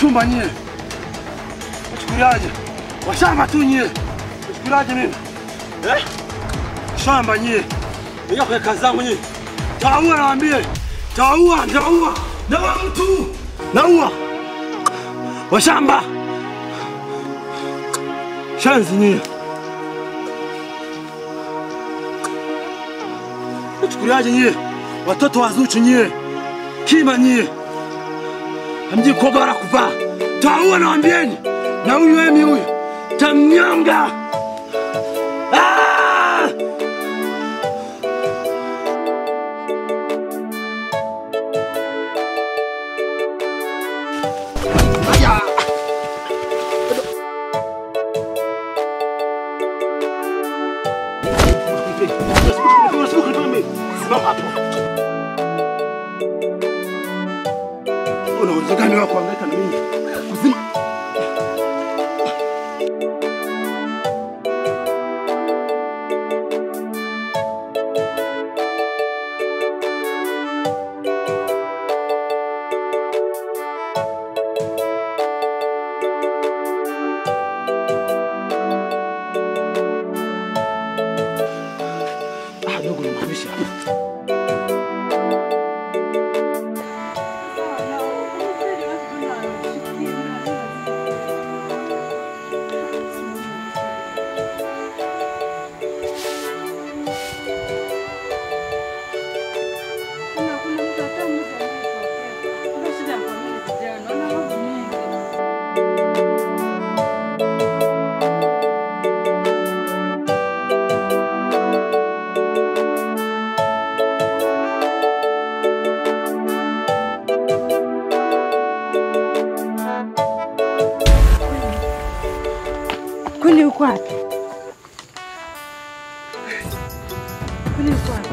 chumba nyie. Uchukuliaje? Washamba tu nyie. Uchukuliaje mimi? Shamba nyie. Ndio kwa kazi zangu nyie. Taua naambie. Taua. Naua mtu. Naua. Washamba. Shanzi nyie. Uchukuliaje nyie? Watoto wazuchu nyie. Kima nyie. Hamji koga wala kuvaa. Taua naambieni. Na huyu emi huyu. Tamnyanga. Unawezekana wako kuhangaika na mimi. Kuzima. Dogo nimamisha. Kwani uko wapi? Kwani uko wapi?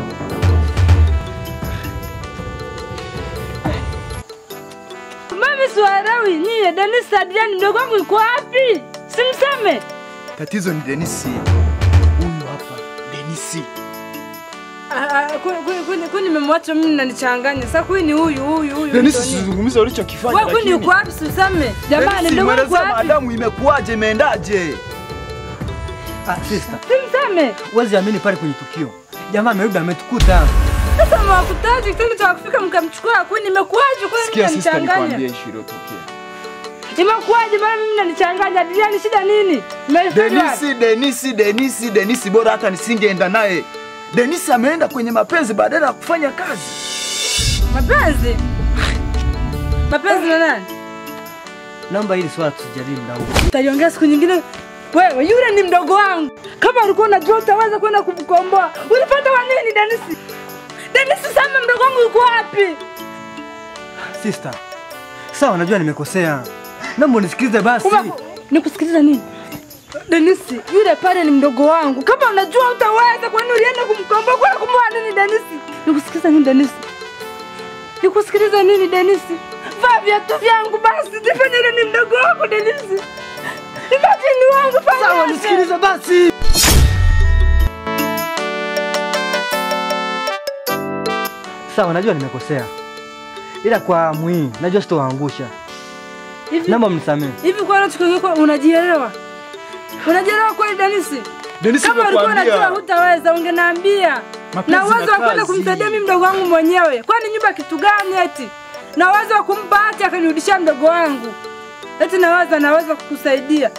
Mami Swarawi, nyie Dennis Adrian mdogo wangu yuko wapi? Simseme. Tatizo ni Dennis. Huyu hapa, Dennis. Kwani nimemwacha mimi nanichanganya. Sasa kwani huyu. Dennis sizungumza ulichokifanya lakini. Wewe kwani uko wapi Simseme? Jamani mdogo wangu wapi? Madamu imekuaje imeendaje? Sister. Simseme. Wazi amini pale kwenye tukio. Jamaa amerudi ametukuta. Sasa mwakutaji kitendo cha kufika mkamchukua kwani nimekuaje kwani sikia nanichanganya? Sister nikwambie issue iliyotokea. Imekuaje bana mimi nanichanganya? Adrian shida nini? Dennis bora hata nisingeenda naye. Dennis ameenda kwenye mapenzi badala ya kufanya kazi. Mapenzi? Mapenzi na nani? Naomba hili swala tusijadili mdau. Utaiongea siku nyingine. Wewe yule ni mdogo wangu. Kama ulikuwa unajua utaweza kwenda kumkomboa. Ulipata wa nini Dennis? Dennis sasa mdogo wangu yuko wapi? Sister. Sawa najua nimekosea. Naomba unisikilize basi. Nikusikiliza nini? Dennis, yule pale ni mdogo wangu. Kama unajua utaweza kwani ulienda kumkomboa kwa kumwoa nini Dennis? Nikusikiliza nini Dennis? Nikusikiliza nini Dennis? Vaa viatu vyangu basi. Nifanye nini mdogo wako Dennis? Imagine wangu fanya. Sawa nisikilize basi. Sawa najua nimekosea. Ila kwa mwii najua sitowaangusha. Naomba mnisamehe. Hivi kwa nini tukingekuwa unajielewa? Unajielewa kweli Dennis? Dennis kama ulikuwa unajua hutaweza ungeniambia. Na uwezo wa kwenda kumsaidia mimi mdogo wangu mwenyewe. Kwani nyumba kitu gani eti? Na uwezo wa kumpa hati akanirudishia mdogo wangu. Eti naweza kukusaidia.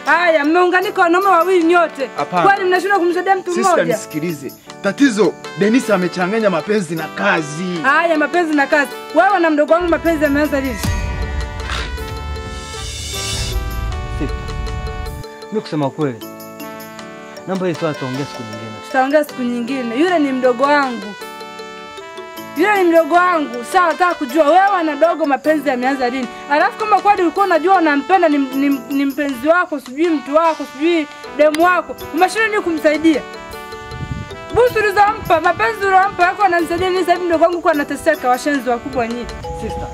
Haya, mmeunganika wanaume wawili nyote. Kwani mnashindwa kumsaidia mtu mmoja? Sister nisikilize. Tatizo Dennis amechanganya mapenzi na kazi. Haya, mapenzi na kazi. Wewe na mdogo wangu mapenzi yameanza lini? Mimi kusema kweli. Naomba hii swala tuongee siku nyingine. Tutaongea siku nyingine. Yule ni mdogo wangu. Yule ni mdogo wangu. Sawa, nataka kujua wewe na dogo mapenzi yameanza lini? Alafu kama kweli ulikuwa unajua unampenda ni mpenzi wako, sijui mtu wako, sijui demu wako, umeshindwa nini kumsaidia? Busu ulizompa, mapenzi uliyompa yako ananisaidia nini sasa hivi mdogo wangu kwa anateseka washenzi wakubwa nyinyi? Sister,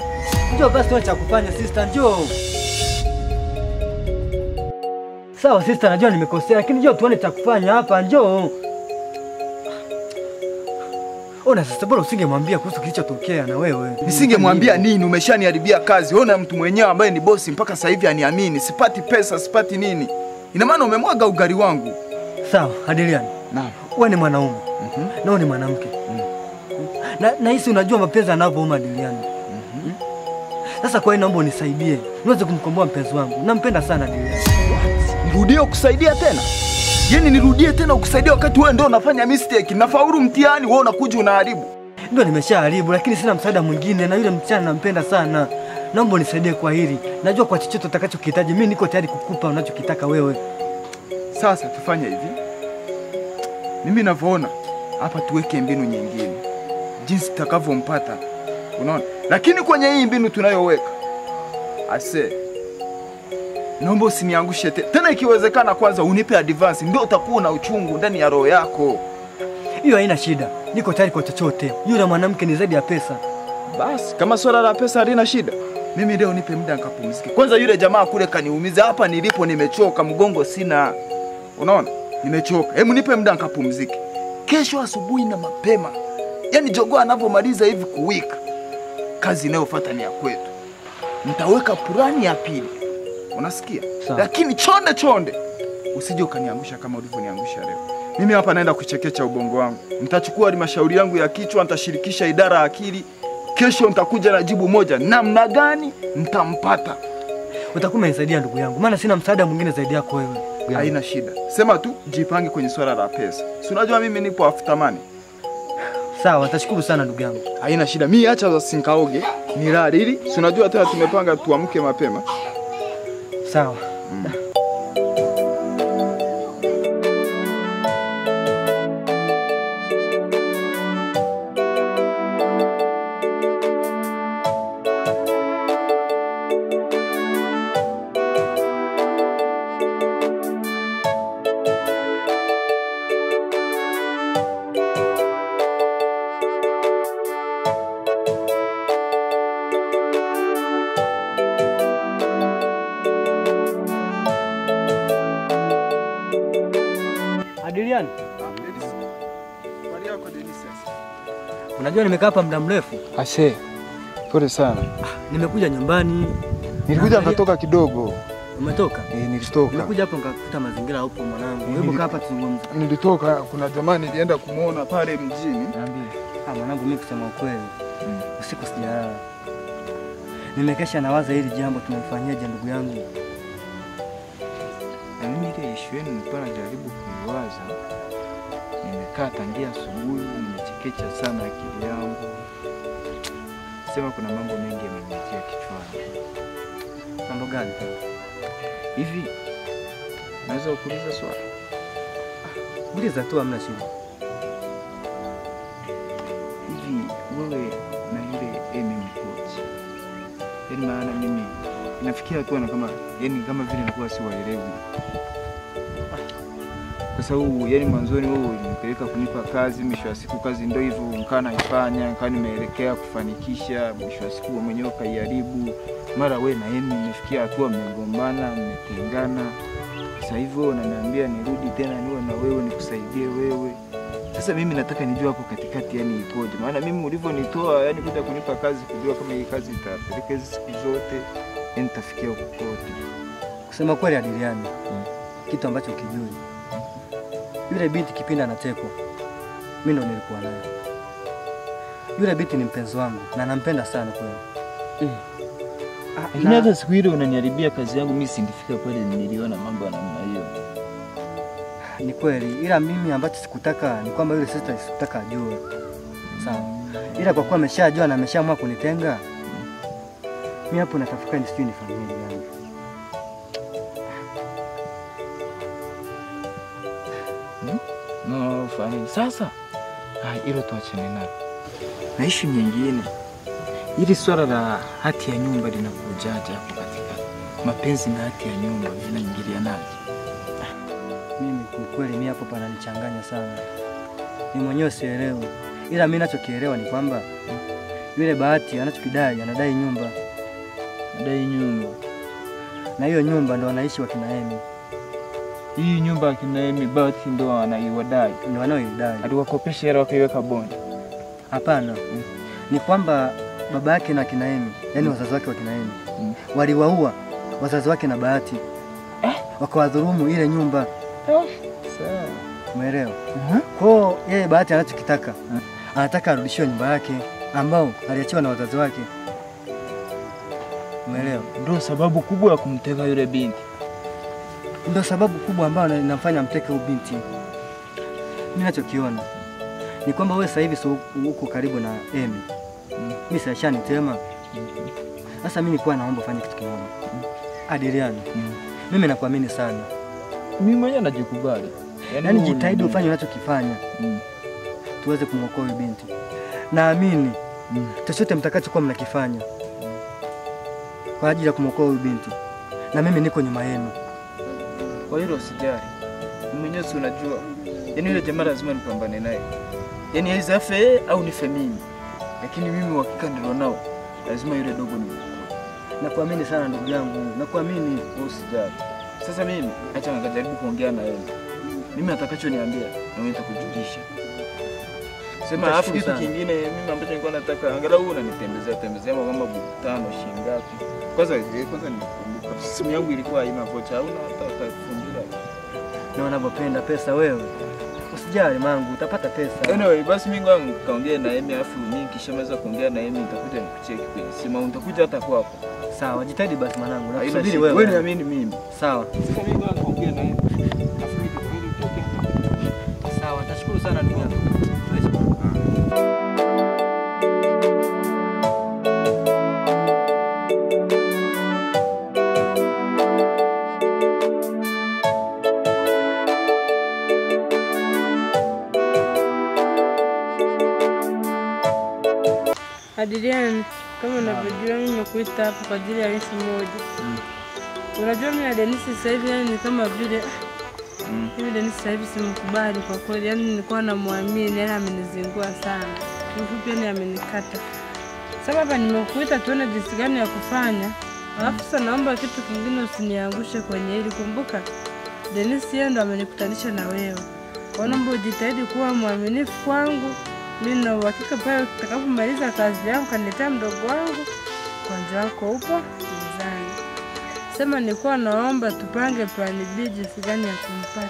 njoo basi tuache kufanya sister, njoo. Sawa sister, najua nimekosea lakini njoo tuone cha kufanya hapa, njoo. Ona sister, bora usingemwambia kuhusu kilichotokea na wewe. Nisingemwambia nini? Umeshaniharibia kazi. Ona mtu mwenyewe ambaye ni bosi mpaka sasa hivi aniamini. Sipati pesa, sipati nini. Ina maana umemwaga ugari wangu. Sawa, Adilian. Naam. Wewe ni mwanaume. Na wewe ni mwanamke. Na hisi unajua mapenzi yanavyouma Adilian. Sasa kwa hiyo naomba unisaidie. Niweze kumkomboa mpenzi wangu. Nampenda sana Adilian. Nirudie kusaidia tena? Yaani nirudie tena ukusaidia wakati wewe ndio unafanya mistake. Nafaulu mtihani, wewe unakuja unaharibu. Ndio nimeshaharibu lakini sina msaada mwingine na yule msichana nampenda sana. Naomba unisaidie kwa hili. Najua kwa chochote utakachokihitaji mimi niko tayari kukupa unachokitaka wewe. Sasa tufanye hivi. Mimi ninavyoona hapa tuweke mbinu nyingine. Jinsi tutakavyompata. Unaona? Lakini kwenye hii mbinu tunayoweka naomba usiniangushe tena, ikiwezekana kwanza unipe advance, ndio utakuwa na uchungu ndani ya roho yako. Hiyo haina shida. Niko tayari kwa chochote. Yule mwanamke ni zaidi ya pesa. Basi kama swala la pesa halina shida. Mimi leo nipe muda nikapumzike. Kwanza yule jamaa kule kaniumiza, hapa nilipo nimechoka, mgongo sina. Unaona? Nimechoka. Hebu nipe muda nikapumzike. Kesho asubuhi na mapema. Yaani jogoo anavyomaliza hivi kuwika, kazi inayofuata ni ya kwetu. Nitaweka plani ya pili. Unasikia? Lakini chonde usije ukaniangusha kama ulivyoniangusha leo. Mimi hapa naenda kuchekecha ubongo wangu. Nitachukua halmashauri yangu ya kichwa, nitashirikisha idara ya akili. Kesho nitakuja na jibu moja, namna gani nitampata. Utakuwa umenisaidia ndugu yangu, maana sina msaada mwingine zaidi yako wewe. Haina shida. Sema tu jipange kwenye swala la pesa. Si unajua mimi nipo after money. Sawa, nitashukuru sana ndugu yangu. Haina shida. Mimi acha usinkaoge, nilale ili. Si unajua tena tumepanga tuamke mapema. Sawa. Adilian. Unajua nimekaa hapa muda mrefu. Ase. Pole sana. Nimekuja nyumbani. Nilikuja nikatoka kidogo. Umetoka? Nilitoka. Nimekuja hapa nikakuta mazingira hapo mwanangu. Hebu kaa hapa tuzungumze. Nilitoka, kuna jamaa nilienda kumuona pale mjini. Niambie. Mwanangu mimi kusema ukweli. Usiku sijalala. Nimekesha nawaza hili jambo tumemfanyaje ndugu yangu. Na mimi ile issue yenu nilikuwa najaribu kuiwaza. Nimekaa tangia asubuhi, nimechekecha sana akili yangu. Sema kuna mambo mengi yamenitia kichwani. Mambo gani? Hivi naweza kuuliza swali? Uliza tu, hamna shida. Hivi wewe na yule Emi mkoje? Yaani maana mimi nafikiria tu kama kama vile nilikuwa siwaelewi. Kwa sababu yani mwanzoni wewe ulinipeleka kunipa kazi, mwisho wa siku kazi ndio hivyo mkaa naifanya, mkaa nimeelekea kufanikisha, mwisho wa siku mwenyewe kaiharibu. Mara wewe na Emi mmefikia hatua mmegombana, mmetengana. Sasa hivyo unaniambia nirudi tena niwe na wewe nikusaidie wewe. Sasa mimi nataka nijue hapo katikati yani ikoje. Maana mimi ulivyonitoa yani kuja kunipa kazi, kujua kama hii kazi itapeleka hizo siku zote, nitafikia huko kote. Kusema kweli Adiliani, kitu ambacho kijui. Yule binti kipindi anatekwa, mimi ndo nilikuwa naye. Yule binti ni mpenzi wangu na nampenda sana kweli. Lakini hata siku ile unaniharibia kazi yangu, mimi singefika pale niliona mambo ya namna hiyo. Ni kweli, ila mimi ambacho sikutaka ni kwamba yule sister sikutaka ajue. Sawa. Ila kwa kuwa ameshajua na ameshaamua kunitenga, mimi hapo natafakari sijui nifanyeje yangu. No, fani. Sasa hilo tuachane nalo. Na issue nyingine, hili swala la hati ya nyumba linakujaje hapo katika mapenzi na hati ya nyumba vinaingilianaje? Mimi kwa kweli mimi hapo pananichanganya sana. Mimi mwenyewe sielewi. Ila mimi ninachokielewa ni kwamba yule Bahati anachokidai anadai nyumba. Anadai nyumba. Na hiyo nyumba ndo anaishi wakina Emi. Hii nyumba wakina Emi Bahati ndo anaiwadai. Ndo anaoidai. Aliwakopesha hela wakaiweka bondi. Hapana. Ni kwamba baba yake na kina Emi, yani wazazi wake wakina Emi, waliwaua wazazi wake na Bahati. Wakawadhulumu ile nyumba. Sawa. Umeelewa? Kwa yeye Bahati anachokitaka, anataka arudishiwe nyumba yake ambao aliachiwa na wazazi wake. Umeelewa? Ndio sababu kubwa ya kumteka yule binti. Ndio sababu kubwa ambayo inamfanya mteke huyo binti. Mimi ninachokiona ni kwamba wewe sasa hivi uko karibu na Emi. Mimi sasa nitema. Sasa mimi nilikuwa naomba ufanye kitu kimoja. Adiliani. Mimi nakuamini sana. Mimi mwenyewe najikubali. Yaani jitahidi ufanye unachokifanya. Tuweze kumwokoa huyo binti. Naamini chochote mtakachokuwa mnakifanya kwa ajili ya kumwokoa huyo binti, na mimi niko nyuma yenu. Kwa hilo usijali. Mimi mwenyewe si unajua. Yaani yule jamaa lazima nipambane naye. Yaani aidha afe au nife mimi. Lakini mimi uhakika ndio nao. Lazima yule dogo nimwokoe. Nakuamini sana ndugu yangu. Nakuamini. Usijali. Sasa mimi acha nikajaribu kuongea na yeye. Mimi atakachoniambia na mimi nitakujulisha. Sema afu kitu kingine mimi ambacho nilikuwa nataka angalau unanitembezea kama butano shilingi ngapi. Kwanza nikumbuka simu yangu ilikuwa haina vocha au na utafungira. Na unavyopenda pesa wewe. Usijali mangu, utapata pesa. Anyway, basi mimi wangu kaongea na Emi afu mimi kishamaliza kuongea na Emi nitakuja nikucheki kwenye simu. Utakuja hata kwako. Sawa, jitahidi basi mwanangu. Nakusubiri Wewe wewe. niamini mimi. Sawa. Sasa mimi wangu kaongea na Emi. Afu nitoke. Sawa, tashukuru sana ndugu yangu. Adiliani, kama unavyojua mimi nimekuita hapa kwa ajili ya issue moja. Unajua mimi na Dennis sasa hivi yani ni kama vile mimi Dennis sasa hivi simkubali kwa kweli. Yani nilikuwa namwamini, yani amenizingua sana. Kifupi yani amenikata. Sasa hapa nimekuita tuone jinsi gani ya kufanya. Alafu sasa naomba kitu kingine usiniangushe kwenye hili. Kumbuka Dennis yeye ndo amenikutanisha na wewe. Kwa naomba ujitahidi kuwa mwaminifu kwangu. Mimi na uhakika pale tutakapomaliza kazi yangu kaniletea mdogo wangu, kwanza wako upo mezani. Sema nilikuwa naomba tupange plan B jinsi gani ya kumpata.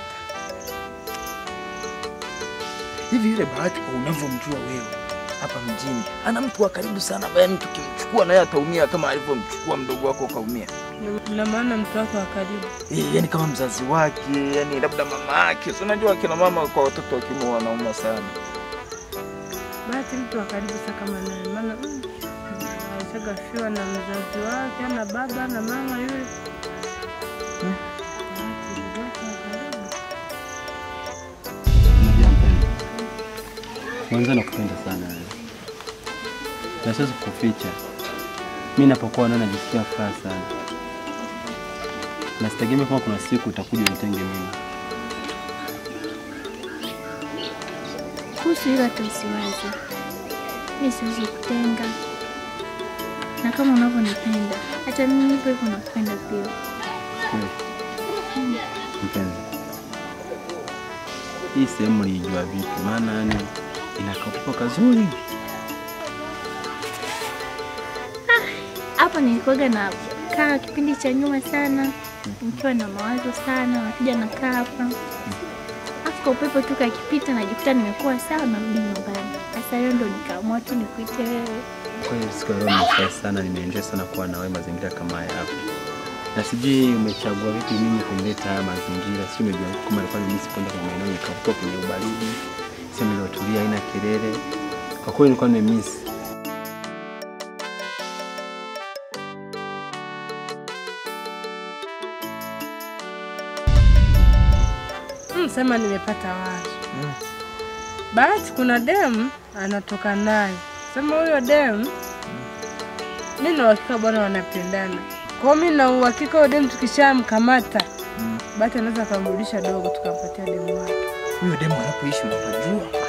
Hivi yule Bahati kwa unavyomjua wewe hapa mjini, ana mtu wa karibu sana ambaye tukimchukua naye ataumia kama alivyomchukua mdogo wako kaumia. Na maana mtu wako wa karibu. Yani kama mzazi wake, yani labda mama yake. So unajua kina mama kwa watoto wa kiume wanauma sana. Bahati mtu wa karibu sana kama naye. Maana alishagashiwa na mzazi wake, na baba na mama yule. Mwanzo nakupenda sana wewe. Na siwezi kukuficha. Mimi napokuwa naona najisikia furaha sana. Na sitegemea kama kuna siku utakuja unitenge mimi. Kuhusu hilo hata usiwaze. Mimi siwezi kutenga. Na kama unavyonipenda, hata mimi hivyo hivyo nakupenda pia. Mpenzi. Hii sehemu nilijua vipi? Maana yani inakaa kazuri. Hapa nilikuwa na kaa kipindi cha nyuma sana. Nikiwa na mawazo sana, nakuja nakaa hapa. Kwa upepo tu kakipita najikuta nimekuwa sawa na rudi nyumbani. Sasa leo ndo nikaamua tu nikuite wewe. Kwa hiyo siku leo nimefurahi sana, nimeenjoy sana kuwa na wewe mazingira kama haya hapa. Na sijui umechagua vipi mimi kunileta haya mazingira. Sio umejua kama nilikuwa mimi sikwenda kwa maeneo nikakuwa kwenye ubaridi. Sio nilotulia haina kelele. Kwa kweli nilikuwa nimemiss. Sema nimepata wazo. Bahati kuna demu anatoka naye. Sema huyo dem, mimi na uhakika bwana wanapendana. Kwa mimi na uhakika huyo dem tukishamkamata, basi anaweza kumrudisha dogo tukampatia demu wake. Huyo demu anapoishi unapojua?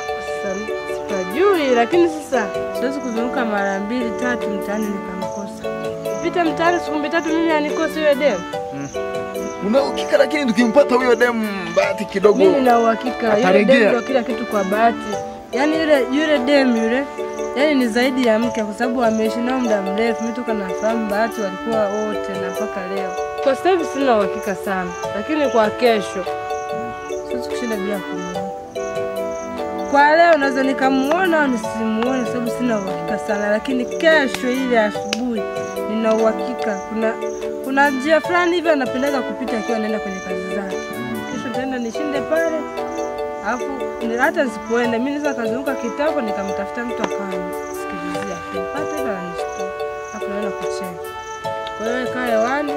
Sasa sipajui, lakini sasa siwezi kuzunguka mara 2-3 mtaani nikamkosa. Pita mtaani siku 3 mimi anikose huyo demu. Una uhakika lakini tukimpata huyo demu bahati kidogo. Mimi na uhakika yule demu ndio kila kitu kwa bahati. Yaani yule demu yule, yaani ni zaidi ya mke kwa sababu ameishi nao muda mrefu. Mimi toka nafahamu bahati walikuwa wote na mpaka leo. Kwa sasa hivi sina uhakika sana, lakini kwa kesho siwezi kushinda bila kumuona. Kwa leo naweza nikamuona au nisimuone sababu sina uhakika sana, lakini kesho ile asubuhi nina uhakika kuna njia fulani hivi anapendaga kupita akiwa anaenda kwenye kazi zake. Kesho nitaenda nishinde pale. Alafu hata nisipoenda mimi naweza kazunguka kitako nikamtafuta mtu akanisikilizia. Nipate hilo anishtua. Hapo naenda kucheka. Kwa hiyo kaa hewani.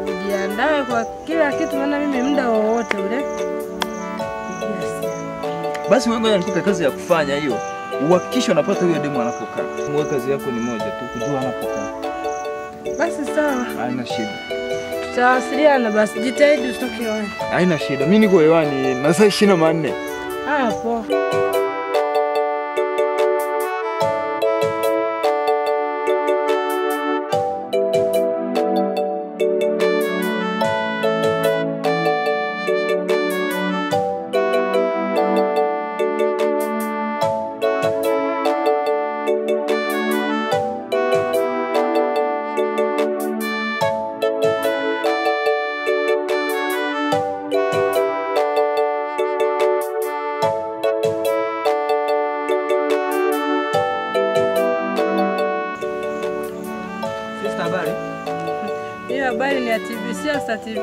Ujiandae kwa kila kitu maana mimi muda wowote ule. Basi wewe ngoja nikupe kazi ya kufanya hiyo. Uhakikishe unapata huyo demu anapokaa. Wewe kazi yako ni moja tu, kujua anapokaa. Basi sawa. Haina shida. Tutawasiliana basi, jitahidi usitoke hewani. Haina shida. Mimi niko hewani masaa 24. Haya poa. Habari? Hii habari ni ya TVC au Star TV?